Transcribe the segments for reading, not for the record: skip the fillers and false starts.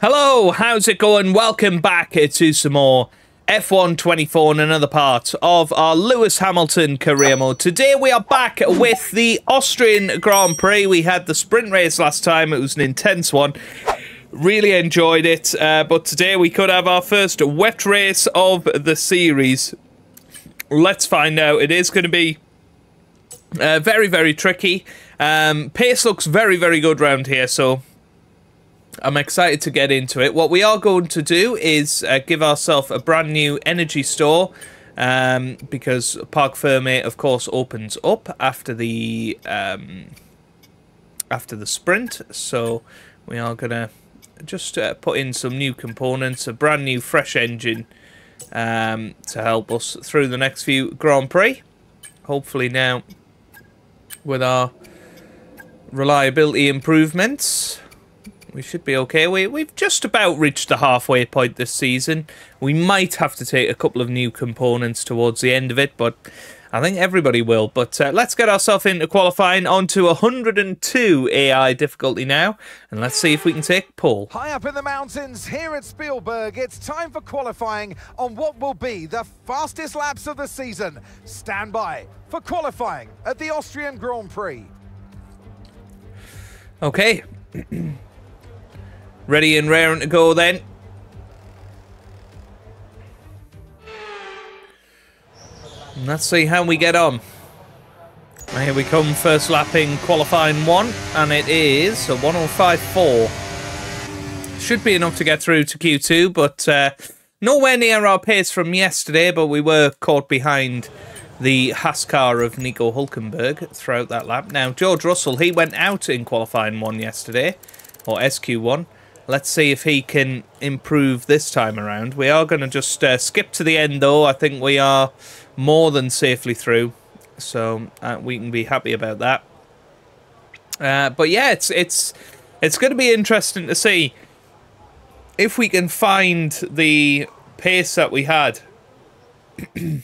Hello, how's it going? Welcome back to some more F1 24 and another part of our Lewis Hamilton career mode. Today we are back with the Austrian Grand Prix. We had the sprint race last time. It was an intense one. Really enjoyed it. But today we could have our first wet race of the series. Let's find out. It is going to be very, very tricky. Pace looks very, very good round here, so I'm excited to get into it. What we are going to do is give ourselves a brand new energy store because Parc Fermé, of course, opens up after the sprint. So we are going to just put in some new components, a brand new fresh engine to help us through the next few Grand Prix. Hopefully now with our reliability improvements, we should be okay. We've just about reached the halfway point this season. We might have to take a couple of new components towards the end of it, but I think everybody will. But let's get ourselves into qualifying onto 102 AI difficulty now, and let's see if we can take pole. High up in the mountains here at Spielberg, it's time for qualifying on what will be the fastest laps of the season. Stand by for qualifying at the Austrian Grand Prix. Okay. Ready and raring to go then. And let's see how we get on. Here we come, first lap in qualifying one, and it is a 105.4. Should be enough to get through to Q2, but nowhere near our pace from yesterday, but we were caught behind the Haas car of Nico Hülkenberg throughout that lap. Now, George Russell, he went out in qualifying one yesterday, or SQ1. Let's see if he can improve this time around. We are going to just skip to the end, though. I think we are more than safely through, so we can be happy about that. But yeah, it's going to be interesting to see if we can find the pace that we had in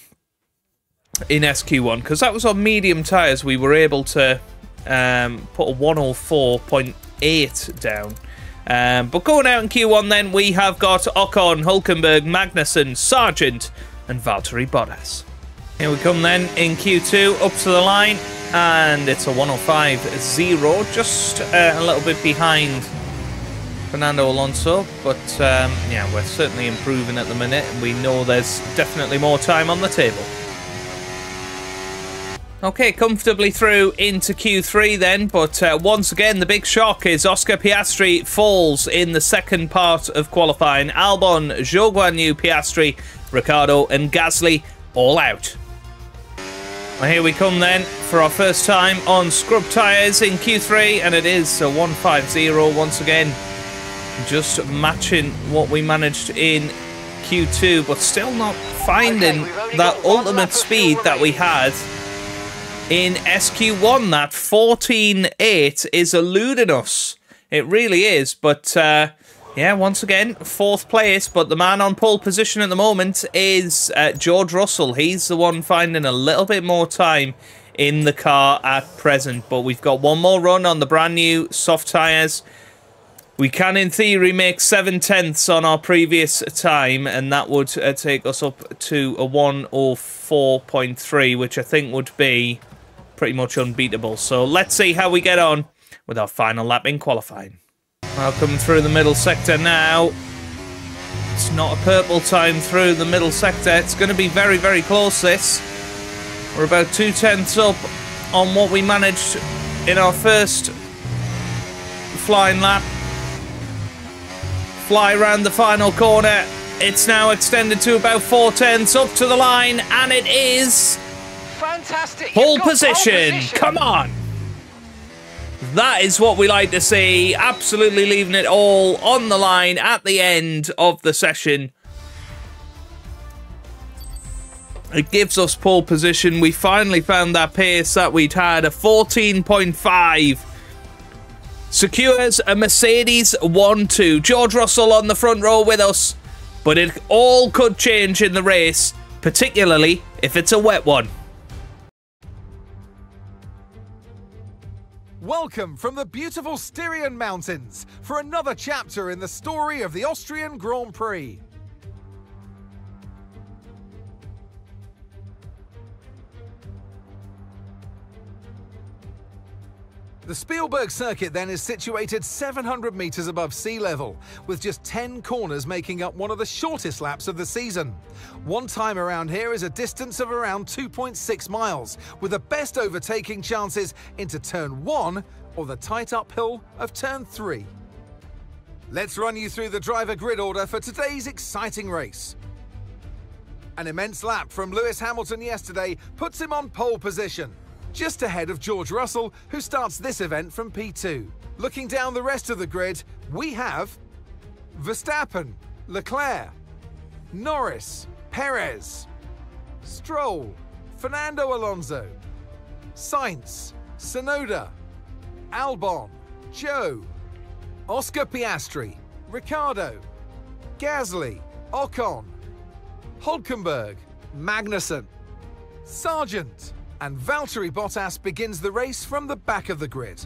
SQ1, because that was on medium tyres. We were able to put a 104.8 down. But going out in Q1 then, we have got Ocon, Hülkenberg, Magnussen, Sargent and Valtteri Bottas. Here we come then in Q2, up to the line, and it's a 105.0, just a little bit behind Fernando Alonso, but yeah, we're certainly improving at the minute, and we know there's definitely more time on the table. Okay, comfortably through into Q3 then, but once again, the big shock is Oscar Piastri falls in the second part of qualifying. Albon, Zhou Guanyu, Piastri, Ricciardo and Gasly all out. Well, here we come then for our first time on scrub tyres in Q3, and it is a 150 once again. Just matching what we managed in Q2, but still not finding that ultimate speed that we had in SQ1. That 14.8 is eluding us. It really is. But yeah, once again, fourth place. But the man on pole position at the moment is George Russell. He's the one finding a little bit more time in the car at present. But we've got one more run on the brand new soft tyres. We can, in theory, make 7/10 on our previous time, and that would take us up to a 104.3, which I think would be pretty much unbeatable. So let's see how we get on with our final lap in qualifying. I'll come through the middle sector now. It's not a purple time through the middle sector. It's going to be very, very close, this. We're about 2/10 up on what we managed in our first flying lap. Fly around the final corner. It's now extended to about 4/10 up to the line, and it is fantastic. Pole position. Come on. That is what we like to see. Absolutely leaving it all on the line at the end of the session. It gives us pole position. We finally found that pace that we'd had, a 14.5. Secures a Mercedes 1-2. George Russell on the front row with us. But it all could change in the race, particularly if it's a wet one. Welcome from the beautiful Styrian Mountains for another chapter in the story of the Austrian Grand Prix. The Spielberg circuit then is situated 700 metres above sea level, with just 10 corners making up one of the shortest laps of the season. One time around here is a distance of around 2.6 miles, with the best overtaking chances into turn 1 or the tight uphill of turn 3. Let's run you through the driver grid order for today's exciting race. An immense lap from Lewis Hamilton yesterday puts him on pole position, just ahead of George Russell, who starts this event from P2. Looking down the rest of the grid, we have Verstappen, Leclerc, Norris, Perez, Stroll, Fernando Alonso, Sainz, Tsunoda, Albon, Zhou, Oscar Piastri, Ricciardo, Gasly, Ocon, Hülkenberg, Magnussen, Sargent, and Valtteri Bottas begins the race from the back of the grid.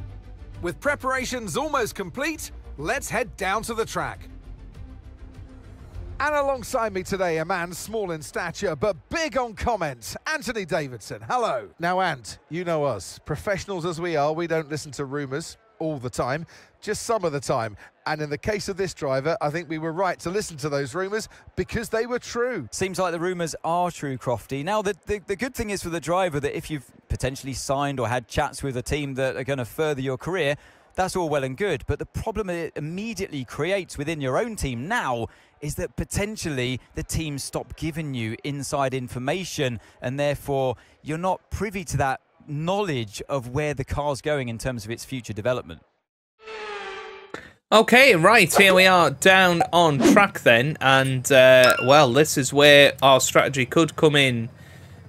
With preparations almost complete, let's head down to the track. And alongside me today, a man small in stature but big on comment, Anthony Davidson. Hello. Now, Ant, you know us. Professionals as we are, we don't listen to rumours all the time, just some of the time. And in the case of this driver, I think we were right to listen to those rumours because they were true. Seems like the rumours are true, Crofty. Now, the good thing is for the driver that if you've potentially signed or had chats with a team that are going to further your career, that's all well and good. But the problem it immediately creates within your own team now is that potentially the team stop giving you inside information, and therefore you're not privy to that knowledge of where the car's going in terms of its future development. Okay, right, here we are down on track then, and well, this is where our strategy could come in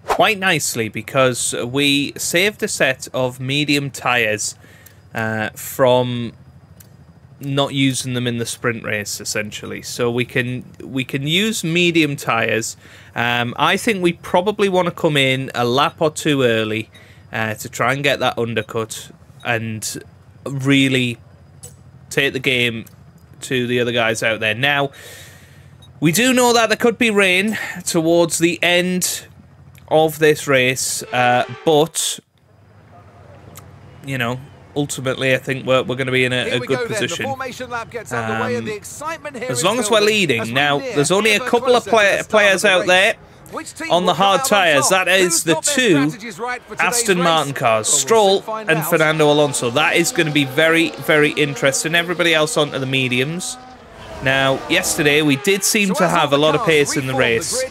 quite nicely, because we saved a set of medium tyres from not using them in the sprint race, essentially. So we can use medium tyres. I think we probably want to come in a lap or two early to try and get that undercut and really take the game to the other guys out there. Now, we do know that there could be rain towards the end of this race, but, you know, ultimately I think we're going to be in a good position. As long as we're leading. Now, there's only a couple of players out there on the hard tyres. That is the two Aston Martin cars, Stroll and Fernando Alonso. That is going to be very, very interesting. Everybody else onto the mediums. Now, yesterday we did seem to have a lot of pace in the race.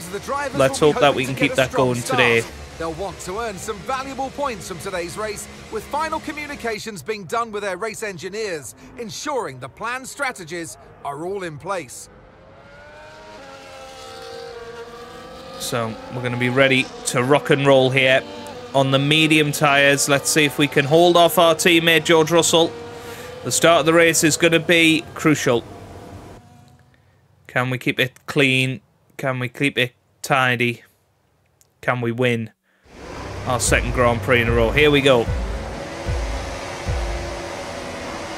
Let's hope that we can keep that going today. They'll want to earn some valuable points from today's race, with final communications being done with their race engineers, ensuring the planned strategies are all in place. So we're going to be ready to rock and roll here on the medium tyres. Let's see if we can hold off our teammate George Russell. The start of the race is going to be crucial. Can we keep it clean? Can we keep it tidy? Can we win our second Grand Prix in a row? Here we go.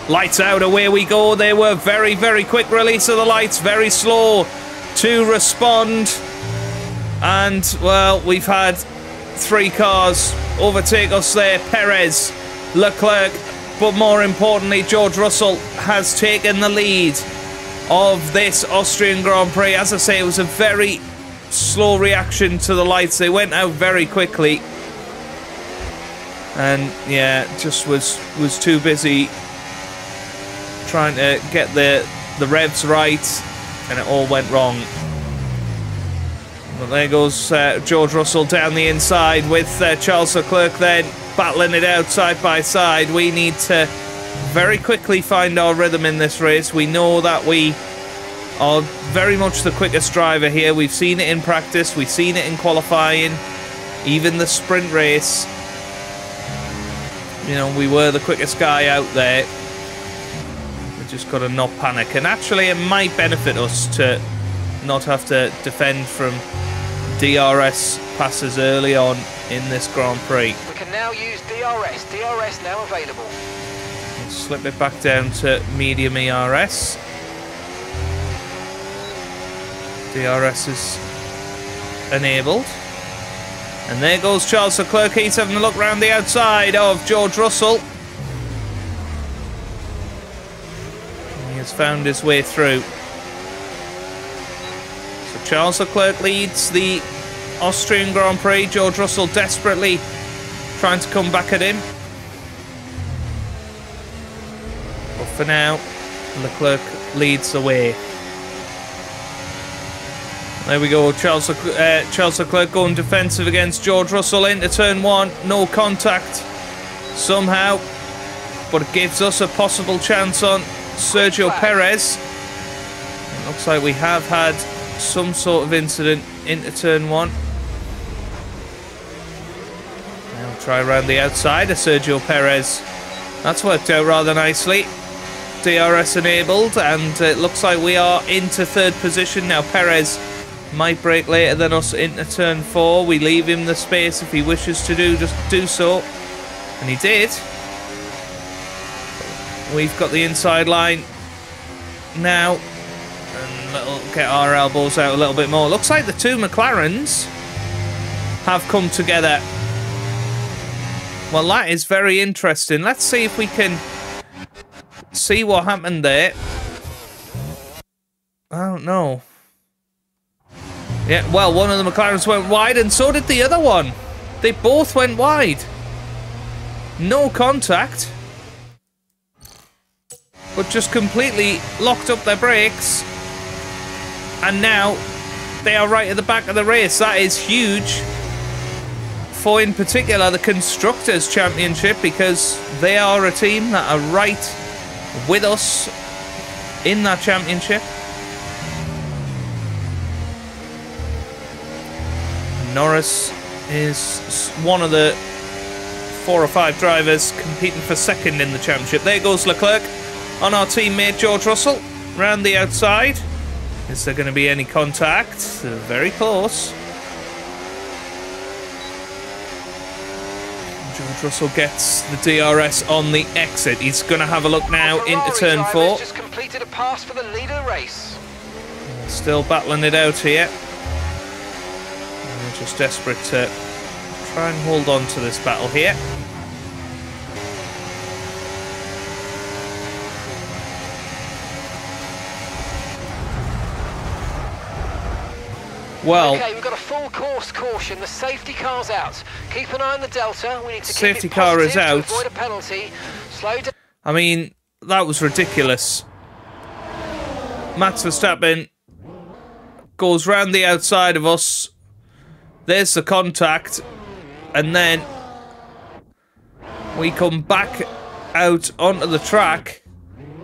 Lights out, away we go. They were very, very quick release of the lights, very slow to respond. And, well, we've had three cars overtake us there. Perez, Leclerc, but more importantly, George Russell has taken the lead of this Austrian Grand Prix. As I say, it was a very slow reaction to the lights. They went out very quickly. And, yeah, just was too busy trying to get the revs right, and it all went wrong. But there goes George Russell down the inside with Charles Leclerc then battling it out side by side. We need to very quickly find our rhythm in this race. We know that we are very much the quickest driver here. We've seen it in practice. We've seen it in qualifying. Even the sprint race. You know, we were the quickest guy out there. We just got to not panic. And actually, it might benefit us to not have to defend from DRS passes early on in this Grand Prix. We can now use DRS. DRS now available. Slip it back down to medium ERS. DRS is enabled. And there goes Charles Leclerc. He's having a look round the outside of George Russell. He has found his way through. So Charles Leclerc leads the Austrian Grand Prix. George Russell desperately trying to come back at him. But for now, Leclerc leads the way. There we go, Charles Leclerc going defensive against George Russell into turn 1. No contact somehow, but it gives us a possible chance on Sergio Perez. It looks like we have had some sort of incident into turn 1. Now we'll try around the outside of Sergio Perez. That's worked out rather nicely. DRS enabled, and it looks like we are into third position now. Perez might brake later than us into turn 4. We leave him the space if he wishes to just do so. And he did. We've got the inside line now. And we'll get our elbows out a little bit more. Looks like the two McLarens have come together. Well, that is very interesting. Let's see if we can see what happened there. I don't know. Yeah, well, one of the McLarens went wide and so did the other one. They both went wide. No contact. But just completely locked up their brakes. And now they are right at the back of the race. That is huge for, in particular, the Constructors' Championship, because they are a team that are right with us in that championship. Norris is one of the 4 or 5 drivers competing for second in the championship. There goes Leclerc on our teammate George Russell round the outside. Is there going to be any contact? They're very close. George Russell gets the DRS on the exit. He's going to have a look now into turn 4. Just completed a pass for the lead of the race. Still battling it out here. We're just desperate to try and hold on to this battle here. Well, okay, we've got a full course caution. The safety car's out. Keep an eye on the delta. We need to safety keep it car is positive out. to avoid a penalty. Slow down. I mean, that was ridiculous. Max Verstappen goes round the outside of us. There's the contact. And then we come back out onto the track,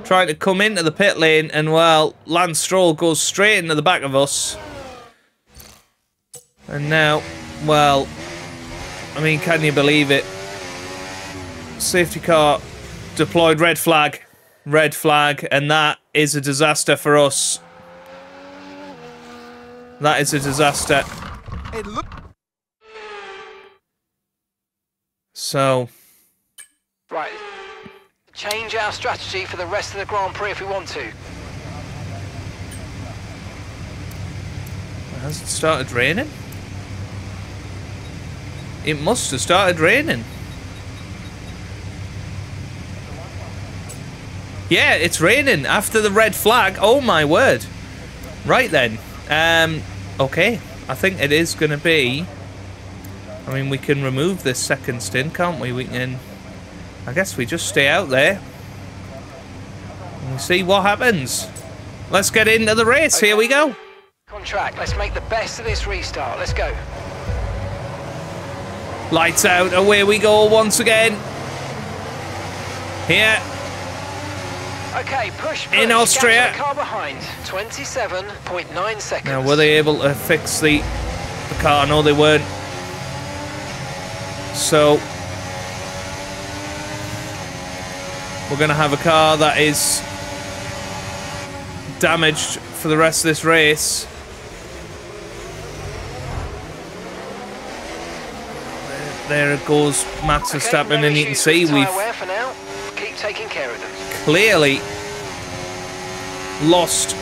trying to come into the pit lane, and, well, Lance Stroll goes straight into the back of us. And now, well, I mean, can you believe it? Safety car deployed, red flag, and that is a disaster for us. That is a disaster. So, Right. Change our strategy for the rest of the Grand Prix if we want to. has it started raining? It must have started raining. Yeah, it's raining after the red flag. Oh my word. Right then. Okay. I think it is going to be... I mean, we can remove this second stint, can't we? We can... I guess we just stay out there. And we see what happens. Let's get into the race. Okay. Here we go. On track. Let's make the best of this restart. Let's go. Lights out. Away we go once again. Here. Okay, push. In Austria. The car behind. 27.9 seconds. Now, were they able to fix the car? No, they weren't. So, we're going to have a car that is damaged for the rest of this race. There it goes, Max Verstappen, and you can see we've taking care of them. Clearly lost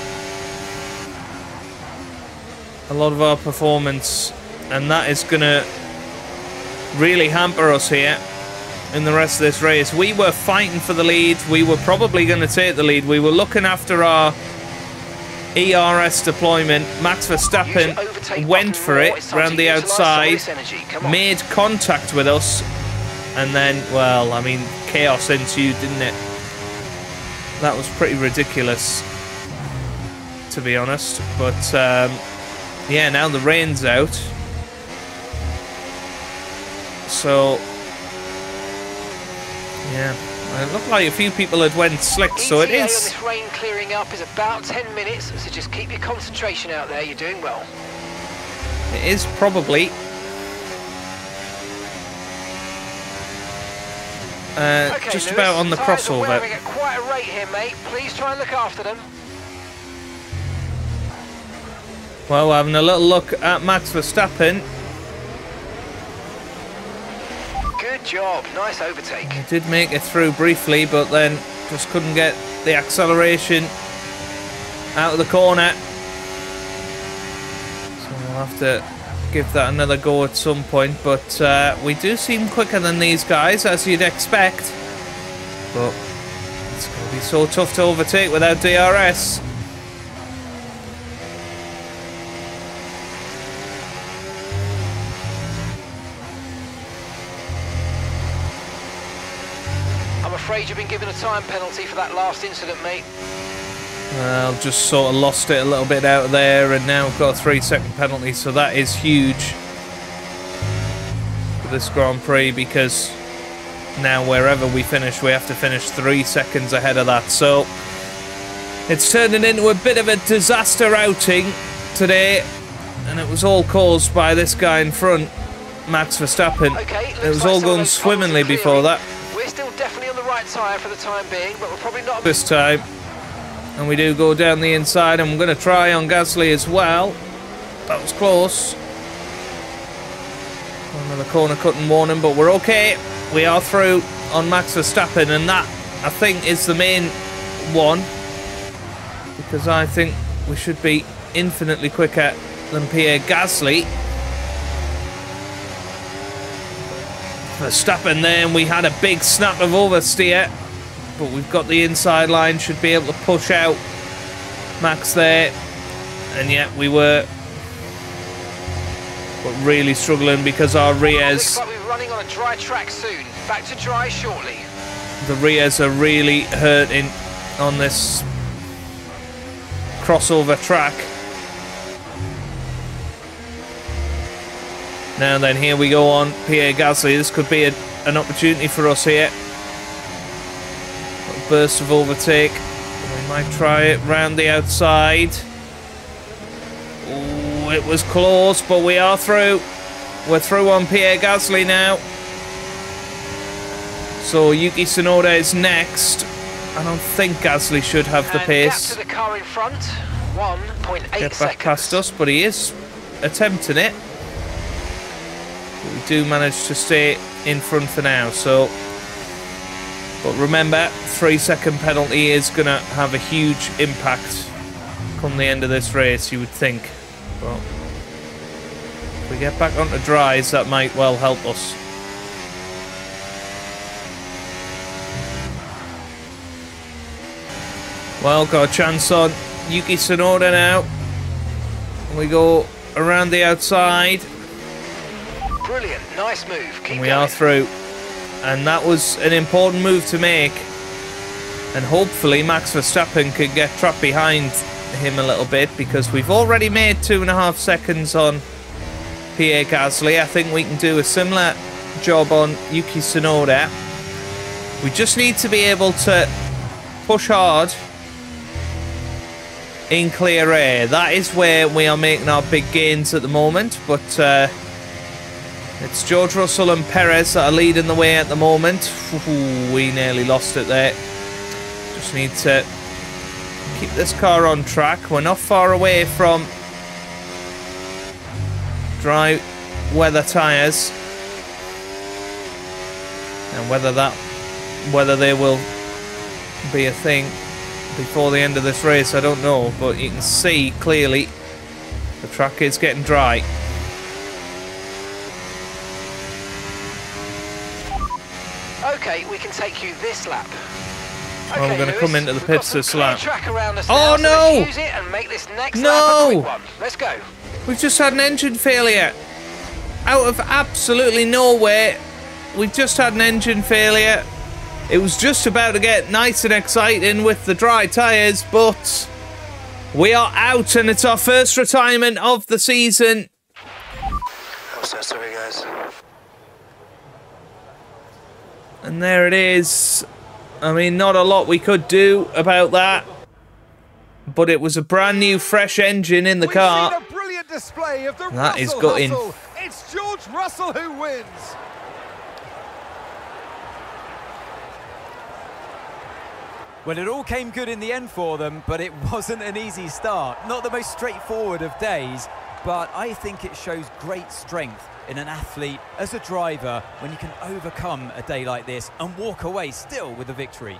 a lot of our performance, and that is going to really hamper us here in the rest of this race. We were fighting for the lead. We were probably going to take the lead. We were looking after our ERS deployment. Max Verstappen went for it around the outside, made contact with us, and then, well, I mean, chaos ensued, didn't it? That was pretty ridiculous, to be honest. But yeah, now the rain's out, so yeah, it looked like a few people had went slick, so it is. On this rain clearing up is about 10 minutes, so just keep your concentration out there. You're doing well. It is probably okay, just Lewis, about on the tyres are crossover. wearing at quite a rate here, mate. Please try and look after them. Well, we're having a little look at Max Verstappen. Good job, nice overtake. He did make it through briefly, but then just couldn't get the acceleration out of the corner. So we'll have to give that another go at some point. But we do seem quicker than these guys, as you'd expect. But it's going to be so tough to overtake without DRS. I'm afraid you've been given a time penalty for that last incident, mate. Well, just sort of lost it a little bit out there, and now we've got a 3-second penalty, so that is huge for this Grand Prix, because now wherever we finish, we have to finish 3 seconds ahead of that. So it's turning into a bit of a disaster outing today, and it was all caused by this guy in front, Max Verstappen. Okay, it was all going swimmingly before that. We're still definitely on the right tyre for the time being, but we're probably not This time. And we do go down the inside, and we're going to try on Gasly as well. That was close. Another corner couldn't warn him, but we're okay. We are through on Max Verstappen, and that, I think, is the main one, because I think we should be infinitely quicker than Pierre Gasly. Verstappen there, and we had a big snap of oversteer, but we've got the inside line, should be able to push out Max there, and yet we were really struggling because our rears, looks like we're running on a dry track soon. Back to dry shortly. the rears are really hurting on this crossover track. Now then, here we go on Pierre Gasly. This could be an opportunity for us here. A burst of overtake. We might try it round the outside. Oh, it was close, but we are through. We're through on Pierre Gasly now. So Yuki Tsunoda is next. I don't think Gasly should have the pace. Gap to the car in front, 1.8 Get seconds. back past us, but he is attempting it. But we do manage to stay in front for now. So, but remember, 3-second penalty is going to have a huge impact come the end of this race, you would think. But if we get back onto dries, that might well help us. Well, got a chance on Yuki Tsunoda now. We go around the outside. Brilliant, nice move. Keep And we going. are through. And that was an important move to make. And hopefully Max Verstappen could get trapped behind him a little bit, because we've already made 2.5 seconds on Pierre Gasly. I think we can do a similar job on Yuki Tsunoda. We just need to be able to push hard in clear air. That is where we are making our big gains at the moment, but it's George Russell and Perez that are leading the way at the moment. Ooh, we nearly lost it there. Just need to keep this car on track. We're not far away from dry weather tyres, and whether they will be a thing before the end of this race, I don't know, but you can see clearly the track is getting dry. Okay, we can take you this lap. Oh, we're going to come into the pits this lap. Oh no! Use it and make this next No! lap a quick one. Let's go. We've just had an engine failure. Out of absolutely nowhere, we've just had an engine failure. It was just about to get nice and exciting with the dry tyres, but we are out and it's our first retirement of the season. I'm so sorry, guys. And there it is. I mean, not a lot we could do about that. But it was a brand new, fresh engine in the car. We've seen a brilliant display of the That is Russell gutting. hustle. It's George Russell who wins. Well, it all came good in the end for them, but it wasn't an easy start. Not the most straightforward of days, but I think it shows great strength in an athlete as a driver when you can overcome a day like this and walk away still with a victory.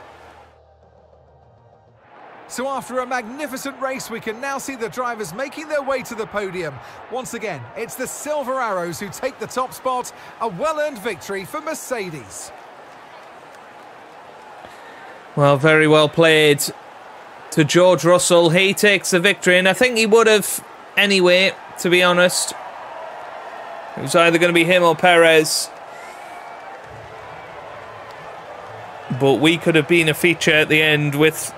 So after a magnificent race, we can now see the drivers making their way to the podium. Once again, it's the Silver Arrows who take the top spot, a well-earned victory for Mercedes. Well, very well played to George Russell. He takes the victory, and I think he would have anyway, to be honest. It was either going to be him or Perez. But we could have been a feature at the end with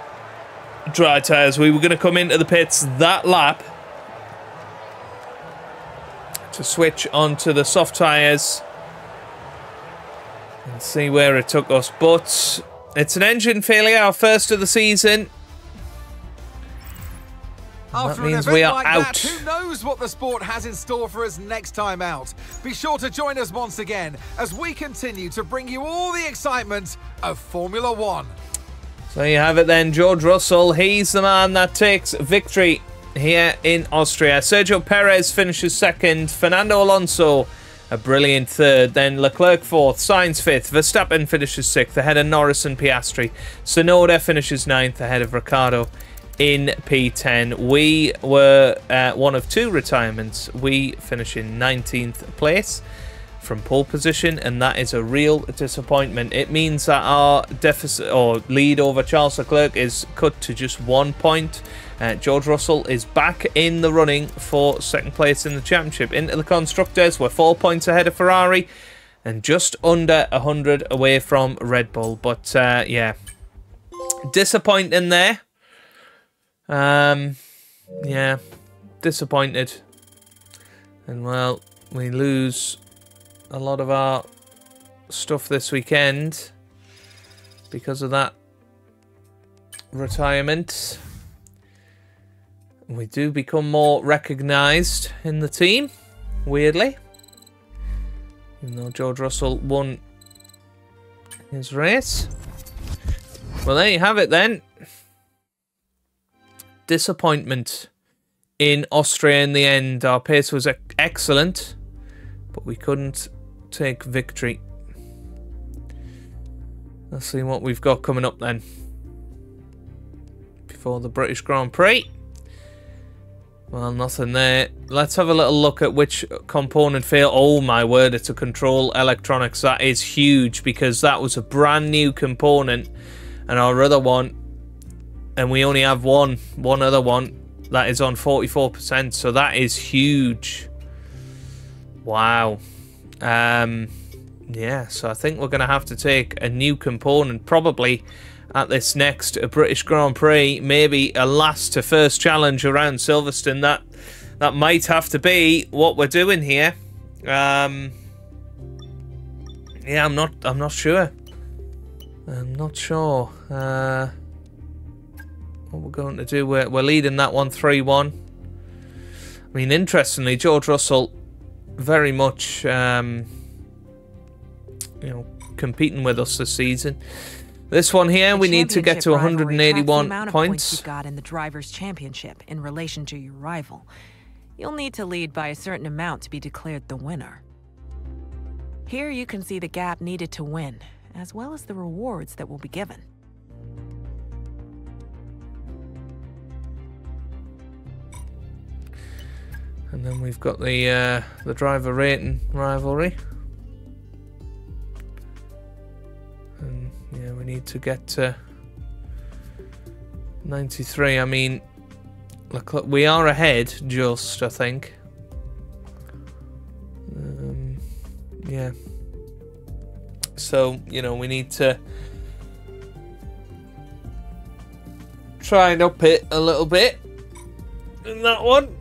dry tyres. We were going to come into the pits that lap to switch onto the soft tyres and see where it took us. But it's an engine failure, our first of the season. After that means an event we are like out. That, who knows what the sport has in store for us next time out? Be sure to join us once again as we continue to bring you all the excitement of Formula One. So you have it then, George Russell. He's the man that takes victory here in Austria. Sergio Perez finishes second. Fernando Alonso, a brilliant third. Then Leclerc fourth. Sainz fifth. Verstappen finishes sixth ahead of Norris and Piastri. Tsunoda finishes ninth ahead of Ricciardo in P10. We were one of two retirements. We finish in 19th place from pole position, and that is a real disappointment. It means that our deficit or lead over Charles Leclerc is cut to just 1 point. George Russell is back in the running for second place in the championship. Into the constructors, we're 4 points ahead of Ferrari and just under 100 away from Red Bull. But yeah, disappointing there. Yeah, disappointed. And well, we lose a lot of our stuff this weekend because of that retirement. We do become more recognised in the team, weirdly. Even though George Russell won his race. Well, there you have it then. Disappointment in Austria in the end. Our pace was excellent, but we couldn't take victory. Let's see what we've got coming up then before the British Grand Prix. Well, nothing there. Let's have a little look at which component failed. Oh my word, it's a control electronics. That is huge because that was a brand new component, and our other one, and we only have one other one that is on 44%, so that is huge. Wow. Yeah, so I think we're going to have to take a new component probably at this next British Grand Prix. Maybe a last to first challenge around Silverstone. That might have to be what we're doing here. Yeah, I'm not sure. I'm not sure what we're going to do. We're leading that one 3-1. I mean, interestingly, George Russell very much you know, competing with us this season. This one here, we need to get to 181 points. You've got in the Drivers' Championship in relation to your rival. You'll need to lead by a certain amount to be declared the winner. Here you can see the gap needed to win, as well as the rewards that will be given. And then we've got the driver rating rivalry. And yeah, we need to get to 93. I mean, look, we are ahead just, I think. Yeah. So, you know, we need to try and up it a little bit in that one.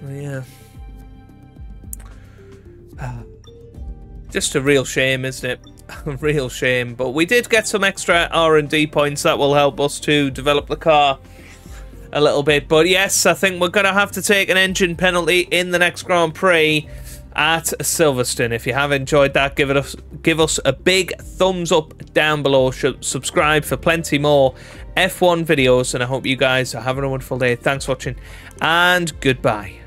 Yeah. Just a real shame, isn't it? A real shame. But we did get some extra R&D points that will help us to develop the car a little bit. But yes, I think we're going to have to take an engine penalty in the next Grand Prix at Silverstone. If you have enjoyed that, give us a big thumbs up down below. Subscribe for plenty more F1 videos, and I hope you guys are having a wonderful day. Thanks for watching, and goodbye.